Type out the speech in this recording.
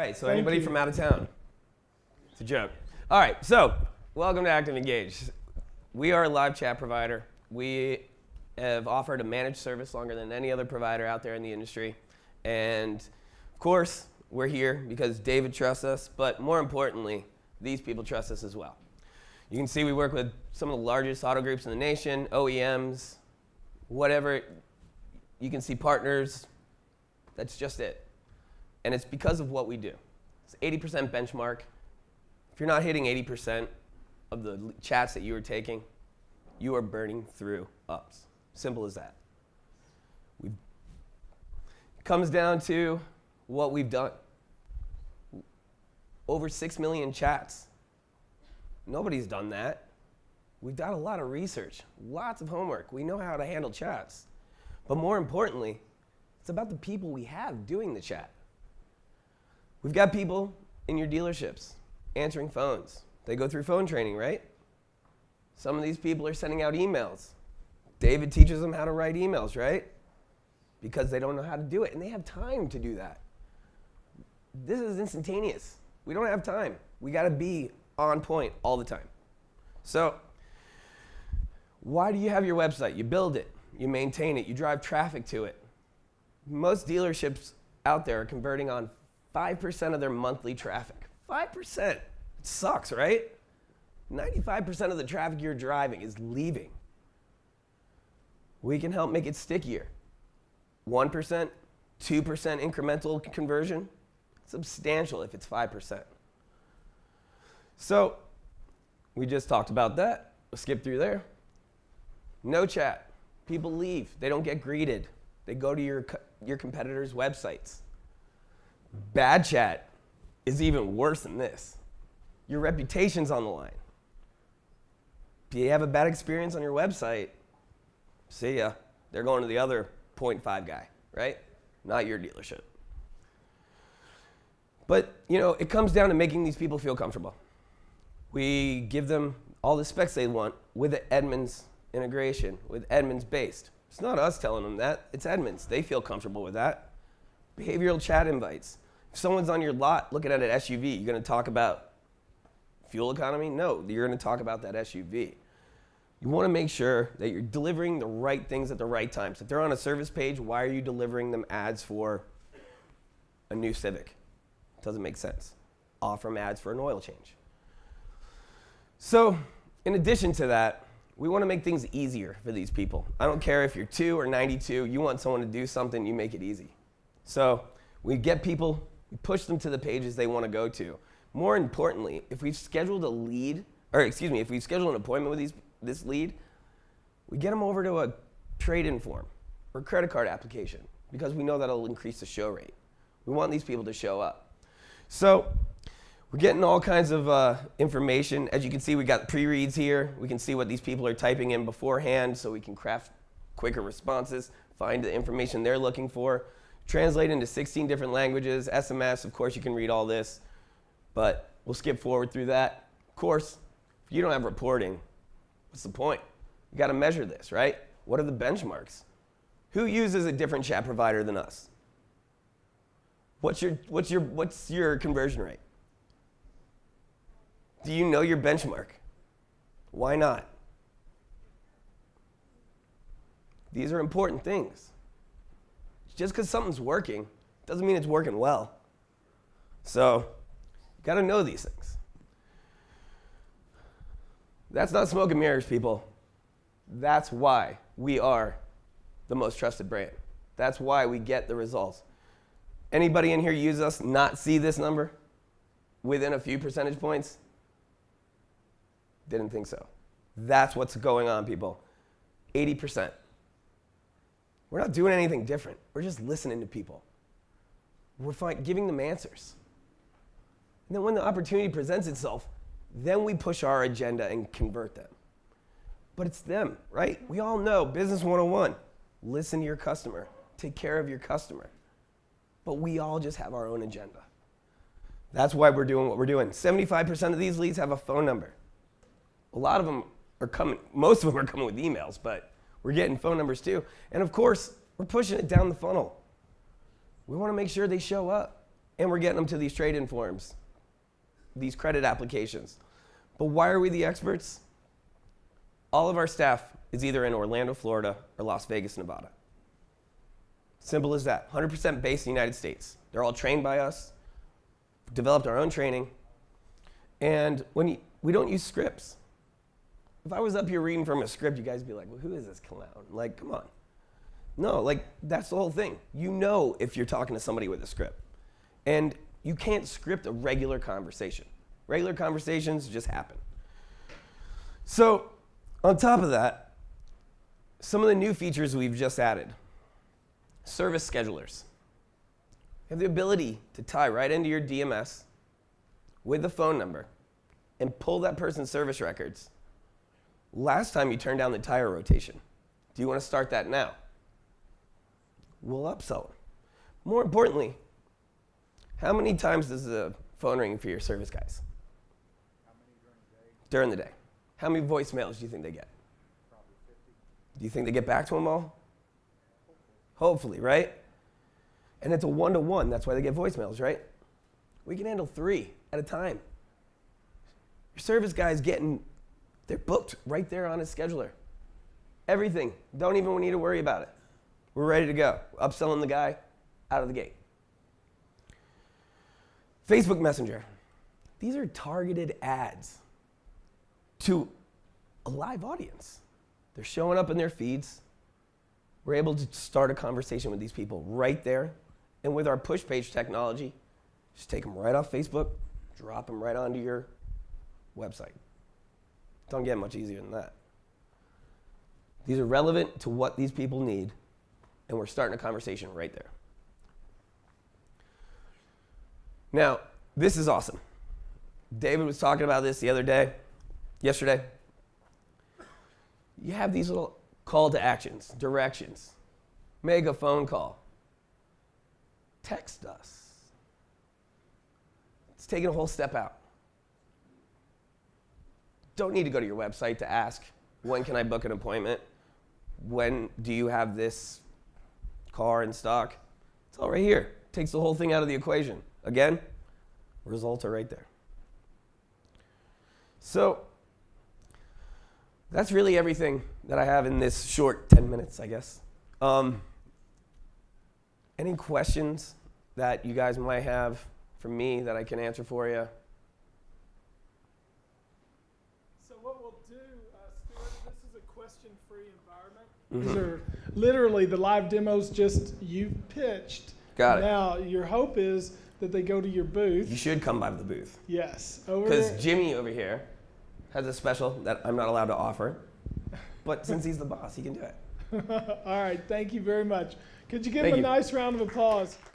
right, so anybody from out of town? It's a joke. All right, so welcome to ActivEngage. We are a live chat provider. We have offered a managed service longer than any other provider out there in the industry. And of course, we're here because David trusts us, but more importantly, these people trust us as well. You can see we work with some of the largest auto groups in the nation, OEMs, whatever. You can see partners. That's just it. And it's because of what we do. It's 80% benchmark. If you're not hitting 80% of the chats that you are taking, you are burning through ups. Simple as that. It comes down to what we've done. Over 6 million chats. Nobody's done that. We've done a lot of research, lots of homework. We know how to handle chats. But more importantly, it's about the people we have doing the chat. We've got people in your dealerships answering phones. They go through phone training, right? Some of these people are sending out emails. David teaches them how to write emails, right? Because they don't know how to do it, and they have time to do that. This is instantaneous. We don't have time. We got to be on point all the time. So why do you have your website? You build it, you maintain it, you drive traffic to it. Most dealerships out there are converting on 5% of their monthly traffic. 5%. It sucks, right? 95% of the traffic you're driving is leaving. We can help make it stickier. 1%, 2% incremental conversion, substantial if it's 5%. So we just talked about that. We'll skip through there. No chat. People leave. They don't get greeted. They go to your competitors' websites. Bad chat is even worse than this. Your reputation's on the line. If you have a bad experience on your website, see ya. They're going to the other 0.5 guy, right? Not your dealership. But, it comes down to making these people feel comfortable. We give them all the specs they want with the Edmunds integration, with Edmunds based. It's not us telling them that, it's Edmunds. They feel comfortable with that. Behavioral chat invites. If someone's on your lot looking at an SUV, you're going to talk about fuel economy? No, you're going to talk about that SUV. You want to make sure that you're delivering the right things at the right times. If they're on a service page, why are you delivering them ads for a new Civic? It doesn't make sense. Offer them ads for an oil change. So, in addition to that, we want to make things easier for these people. I don't care if you're 2 or 92, you want someone to do something, you make it easy. So, we get people, we push them to the pages they want to go to. More importantly, if we've scheduled if we've scheduled an appointment with this lead, we get them over to a trade-in form or credit card application because we know that'll increase the show rate. We want these people to show up. So we're getting all kinds of information. As you can see, we got pre-reads here. We can see what these people are typing in beforehand so we can craft quicker responses, find the information they're looking for, translate into 16 different languages, SMS, of course you can read all this, but we'll skip forward through that. Of course, if you don't have reporting, what's the point? You got to measure this, right? What are the benchmarks? Who uses a different chat provider than us? What's your conversion rate? Do you know your benchmark? Why not? These are important things. Just because something's working doesn't mean it's working well. So, you got to know these things. That's not smoke and mirrors, people. That's why we are the most trusted brand. That's why we get the results. Anybody in here use us not see this number within a few percentage points? Didn't think so. That's what's going on, people. 80%. We're not doing anything different. We're just listening to people. We're giving them answers. And then when the opportunity presents itself, then we push our agenda and convert them. But it's them, right? We all know Business 101. Listen to your customer. Take care of your customer. But we all just have our own agenda. That's why we're doing what we're doing. 75% of these leads have a phone number. A lot of them are coming, most of them are coming with emails, but we're getting phone numbers too. And of course, we're pushing it down the funnel. We want to make sure they show up. And we're getting them to these trade-in forms, these credit applications. But why are we the experts? All of our staff is either in Orlando, Florida, or Las Vegas, Nevada. Simple as that. 100% based in the United States. They're all trained by us, developed our own training, and we don't use scripts. If I was up here reading from a script, you guys would be like, well, who is this clown? Like, come on. No, like, that's the whole thing. You know if you're talking to somebody with a script. And you can't script a regular conversation. Regular conversations just happen. So, on top of that, some of the new features we've just added. Service schedulers. You have the ability to tie right into your DMS with the phone number and pull that person's service records. Last time you turned down the tire rotation. Do you want to start that now? We'll upsell them. More importantly, how many times does the phone ring for your service guys? How many During the day. How many voicemails do you think they get? Probably 50. Do you think they get back to them all? Hopefully, right? And it's a one-to-one. That's why they get voicemails, right? We can handle 3 at a time. Your service guy's they're booked right there on his scheduler. Everything. Don't even need to worry about it. We're ready to go. Upselling the guy out of the gate. Facebook Messenger. These are targeted ads to a live audience. They're showing up in their feeds. We're able to start a conversation with these people right there. And with our push page technology, just take them right off Facebook, drop them right onto your website. Don't get much easier than that. These are relevant to what these people need, and we're starting a conversation right there. Now, this is awesome. David was talking about this yesterday. You have these little call to actions, directions. Make a phone call. Text us. It's taking a whole step out. Don't need to go to your website to ask, when can I book an appointment? When do you have this car in stock? It's all right here. Takes the whole thing out of the equation. Again, results are right there. So that's really everything that I have in this short 10 minutes, I guess. Any questions that you guys might have for me that I can answer for you? So what we'll do, Stuart, this is a question-free environment. Mm-hmm. These are literally the live demos just you pitched. Got it. Now, your hope is that they go to your booth. You should come by the booth. Yes. Over Because there. Jimmy over here has a special that I'm not allowed to offer. But since he's the boss, he can do it. All right. Thank you very much. Could you give Thank him a you. nice round of applause?